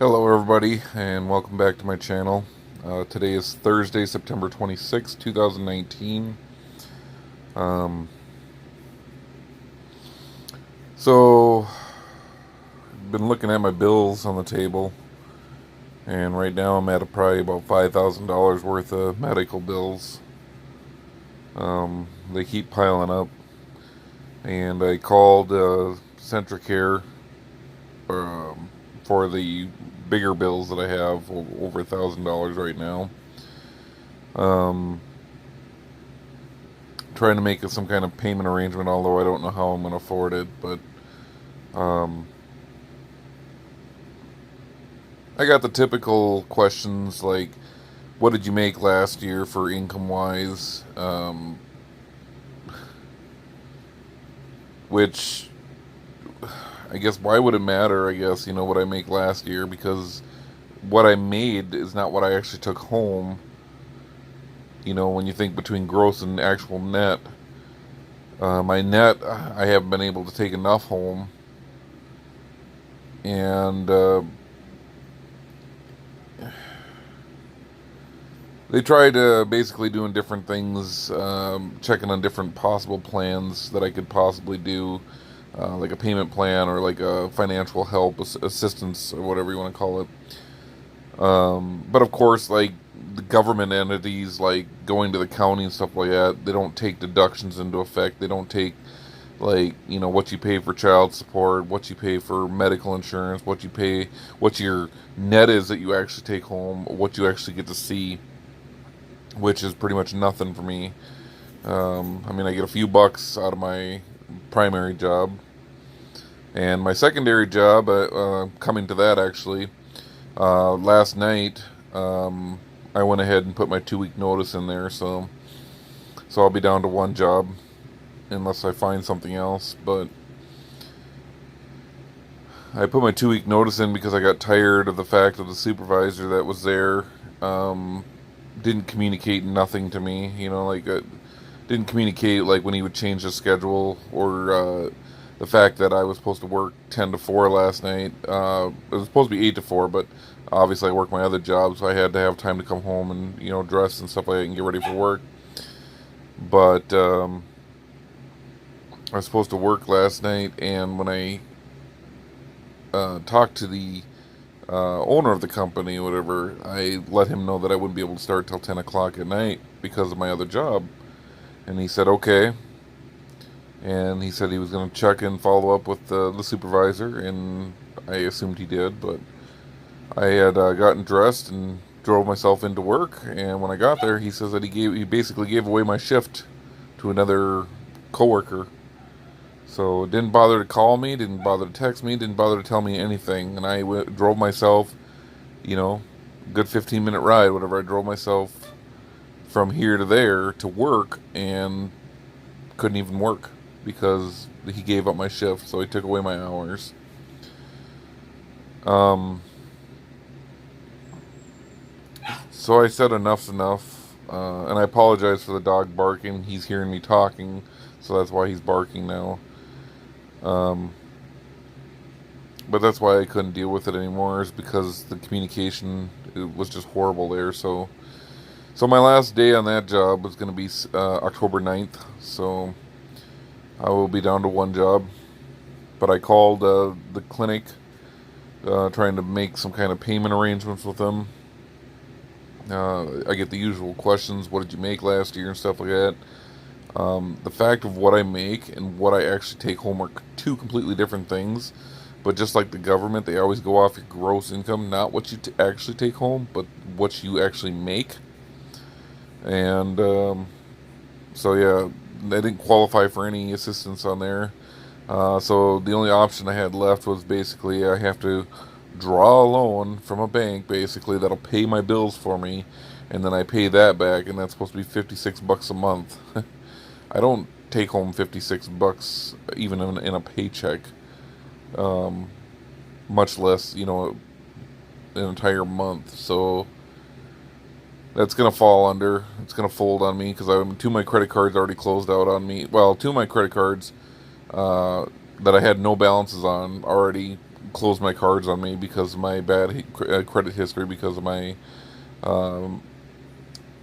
Hello, everybody, and welcome back to my channel. Today is Thursday, September 26th, 2019. Um, so, I've been looking at my bills on the table, and right now I'm at probably about $5,000 worth of medical bills. They keep piling up, and I called Centricare um, for the bigger bills that I have, over $1,000 right now. Um, Trying to make some kind of payment arrangement, although I don't know how I'm going to afford it. But um, I got the typical questions like, what did you make last year for income wise? Which, I guess, why would it matter? I guess, what I make last year, because what I made is not what I actually took home. When you think between gross and actual net, my net, I haven't been able to take enough home. And they tried basically doing different things, checking on different possible plans that I could possibly do, like a payment plan or like a financial help assistance or whatever you want to call it. But of course, like the government entities, like going to the county and stuff like that, they don't take deductions into effect. They don't take like what you pay for child support, what you pay for medical insurance, what you pay, what your net is that you actually take home, what you actually get to see, which is pretty much nothing for me. I mean, I get a few bucks out of my primary job, and my secondary job. Coming to that, actually, last night, I went ahead and put my 2 week notice in there, so I'll be down to one job unless I find something else. But I put my 2 week notice in because I got tired of the fact that the supervisor that was there didn't communicate nothing to me. Didn't communicate like when he would change the schedule, or the fact that I was supposed to work 10 to 4 last night. It was supposed to be 8 to 4, but obviously I work my other job, so I had to have time to come home and dress and stuff like that and get ready for work. But I was supposed to work last night, and when I talked to the owner of the company, or whatever, I let him know that I wouldn't be able to start till 10 o'clock at night because of my other job. And he said, okay. And he said he was going to check and follow up with the supervisor, and I assumed he did. But I had gotten dressed and drove myself into work, and when I got there, he says that he basically gave away my shift to another coworker. So didn't bother to call me, didn't bother to text me, didn't bother to tell me anything, and I drove myself, you know, good 15-minute ride, whatever. I drove myself from here to there to work, and couldn't even work because he gave up my shift, so he took away my hours. Um, so I said enough's enough, and I apologize for the dog barking. He's hearing me talking, so that's why he's barking now. Um, but that's why I couldn't deal with it anymore, is because the communication, it was just horrible there. So my last day on that job was going to be October 9th, so I will be down to one job. But I called the clinic, trying to make some kind of payment arrangements with them. I get the usual questions: what did you make last year and stuff like that. The fact of what I make and what I actually take home are two completely different things. But just like the government, they always go off your gross income, not what you actually take home, but what you actually make. And so yeah, I didn't qualify for any assistance on there. So the only option I had left was basically I have to draw a loan from a bank, basically, that'll pay my bills for me, and then I pay that back, and that's supposed to be $56 a month. I don't take home $56 even in a paycheck, um, much less an entire month. So that's gonna fall under. It's gonna fold on me because two of my credit cards already closed out on me. Well, two of my credit cards uh, that I had no balances on already close my cards on me because of my bad credit history, because of my um,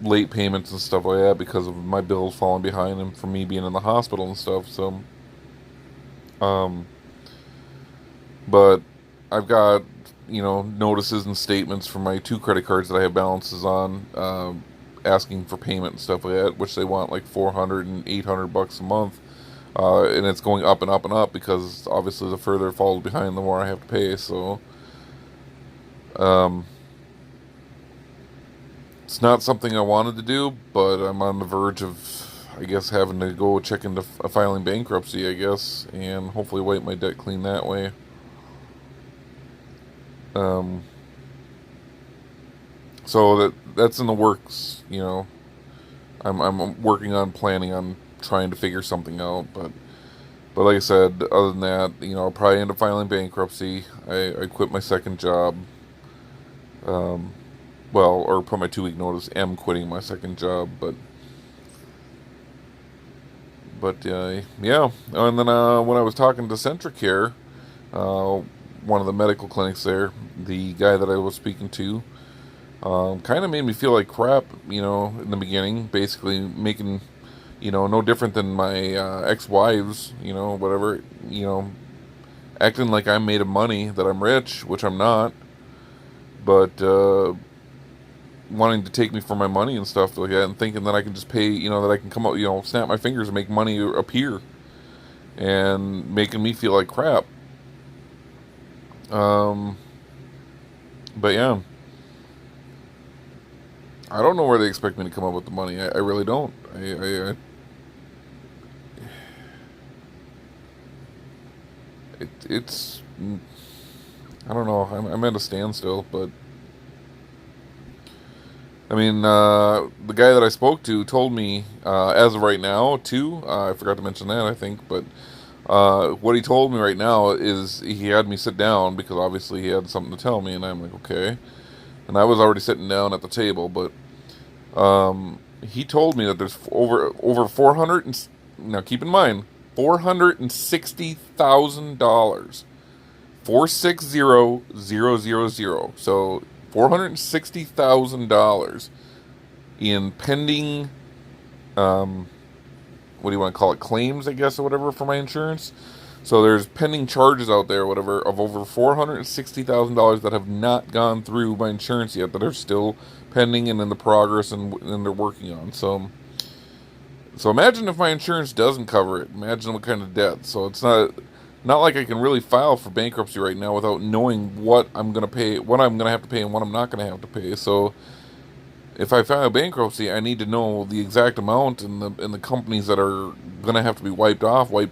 late payments and stuff like that, because of my bills falling behind and for me being in the hospital and stuff. So, um, but I've got, notices and statements from my two credit cards that I have balances on, asking for payment and stuff like that, which they want like 400 and 800 bucks a month. And it's going up and up and up because obviously the further it falls behind, the more I have to pay. So, um, it's not something I wanted to do, but I'm on the verge of, I guess, having to go check into filing bankruptcy, I guess, and hopefully wipe my debt clean that way. Um, so that's in the works. I'm working on planning on trying to figure something out, but like I said, other than that, I'll probably end up filing bankruptcy. I quit my second job. Um, well, or put my 2 week notice. Am quitting my second job, but yeah. And then when I was talking to Centricare, uh, one of the medical clinics there, the guy that I was speaking to, kind of made me feel like crap, in the beginning, basically making, no different than my ex-wives, whatever, acting like I'm made of money, that I'm rich, which I'm not, but wanting to take me for my money and stuff like that, and thinking that I can just pay, that I can come up, snap my fingers and make money appear, and making me feel like crap. Um, but yeah, I don't know where they expect me to come up with the money. I really don't. It's, I don't know. I'm at a standstill, but I mean, the guy that I spoke to told me, as of right now, too. I forgot to mention that, I think, but what he told me right now is he had me sit down because obviously he had something to tell me, and I'm like, okay. And I was already sitting down at the table, but he told me that there's over 400 now keep in mind $460,000, 460000. So $460,000 in pending, what do you want to call it, claims, I guess, or whatever, for my insurance. So there's pending charges out there, whatever, of over $460,000 that have not gone through my insurance yet, that are still pending and in the progress, and they're working on. So imagine if my insurance doesn't cover it. Imagine what kind of debt. So it's not like I can really file for bankruptcy right now without knowing what I'm gonna pay, what I'm gonna have to pay, and what I'm not gonna have to pay. So if I file bankruptcy, I need to know the exact amount and the companies that are gonna have to be wiped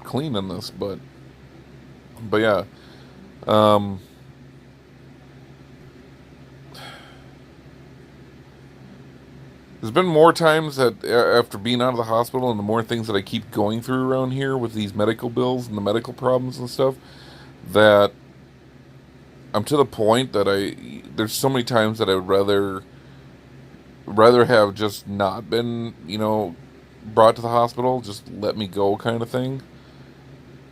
clean in this. But yeah, um, there's been more times that after being out of the hospital, and the more things that I keep going through around here with these medical bills and the medical problems and stuff, that I'm to the point that there's so many times that I would rather have just not been, brought to the hospital, just let me go kind of thing.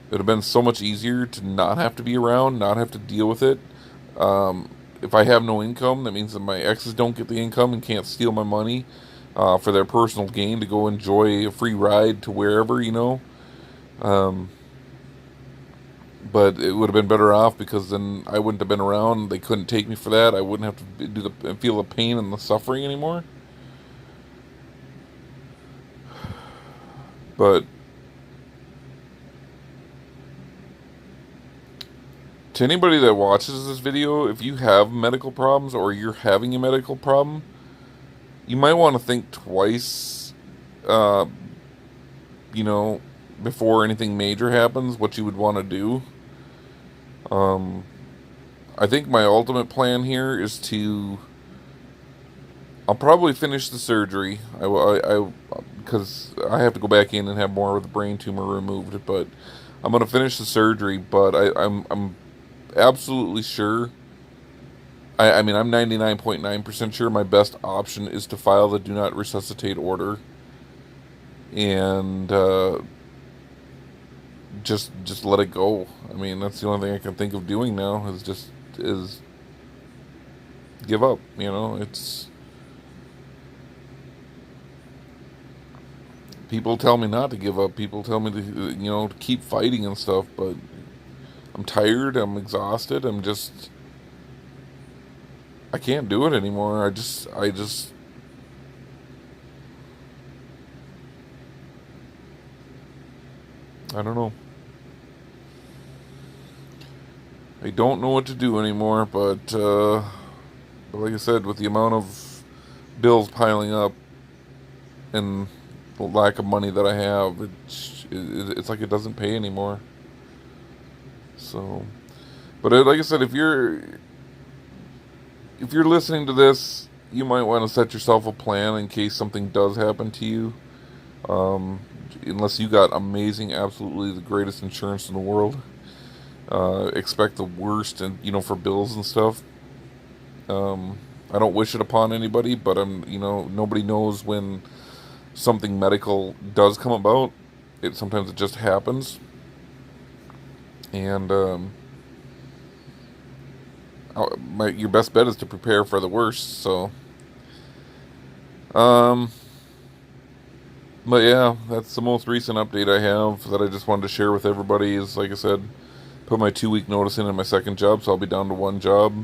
It would have been so much easier to not have to be around, not have to deal with it. If I have no income, that means that my exes don't get the income and can't steal my money for their personal gain to go enjoy a free ride to wherever. Um, but it would have been better off because then I wouldn't have been around. They couldn't take me for that. I wouldn't have to feel the pain and the suffering anymore. But to anybody that watches this video, if you have medical problems or you're having a medical problem, you might want to think twice, uh, you know, before anything major happens, what you would want to do. Um, I think my ultimate plan here is I'll probably finish the surgery. Because I have to go back in and have more of the brain tumor removed. But I'm gonna finish the surgery. But I'm absolutely sure. I mean, I'm 99.9% sure my best option is to file the do not resuscitate order, and just let it go. I mean, that's the only thing I can think of doing now is give up. It's people tell me not to give up. People tell me to keep fighting and stuff, but I'm tired. I'm exhausted. I can't do it anymore. I don't know. I don't know what to do anymore, but like I said, with the amount of bills piling up and the lack of money that I have, it's like it doesn't pay anymore. So, but like I said, if you're listening to this, you might want to set yourself a plan in case something does happen to you. Um, Unless you got amazing, absolutely the greatest insurance in the world, expect the worst, and for bills and stuff. I don't wish it upon anybody, but nobody knows when something medical does come about. Sometimes it just happens, and your best bet is to prepare for the worst. So, um, but yeah, that's the most recent update I have that I just wanted to share with everybody. Is, like I said, put my 2 week notice in my second job, so I'll be down to one job,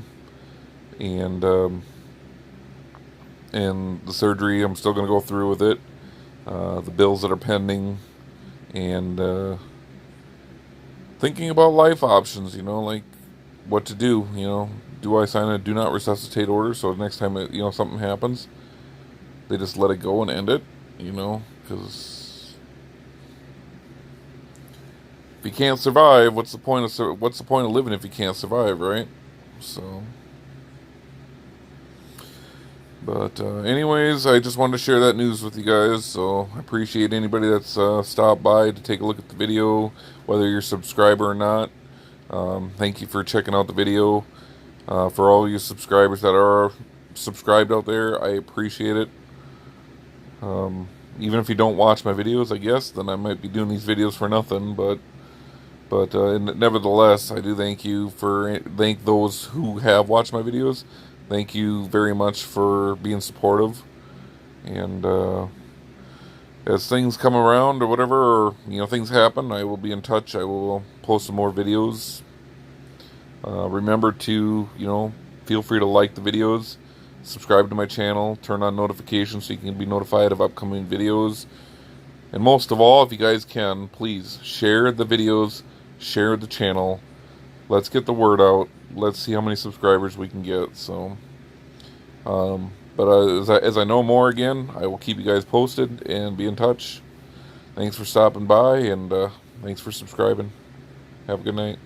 and the surgery, I'm still going to go through with it. The bills that are pending, and thinking about life options. Like what to do. Do I sign a do not resuscitate order so next time something happens, they just let it go and end it? Because if you can't survive, what's the point of living if you can't survive, right? So, but anyways, I just wanted to share that news with you guys. So I appreciate anybody that's stopped by to take a look at the video, whether you're a subscriber or not. Thank you for checking out the video. For all you subscribers that are subscribed out there, I appreciate it. Even if you don't watch my videos, I guess, then I might be doing these videos for nothing. But nevertheless, I do thank those who have watched my videos. Thank you very much for being supportive. And as things come around or whatever, or things happen, I will be in touch. I will post some more videos. Remember to feel free to like the videos, subscribe to my channel, turn on notifications so you can be notified of upcoming videos. And most of all, if you guys can, please share the videos, share the channel. Let's get the word out. Let's see how many subscribers we can get. So, but as I know more again, I will keep you guys posted and be in touch. Thanks for stopping by, and thanks for subscribing. Have a good night.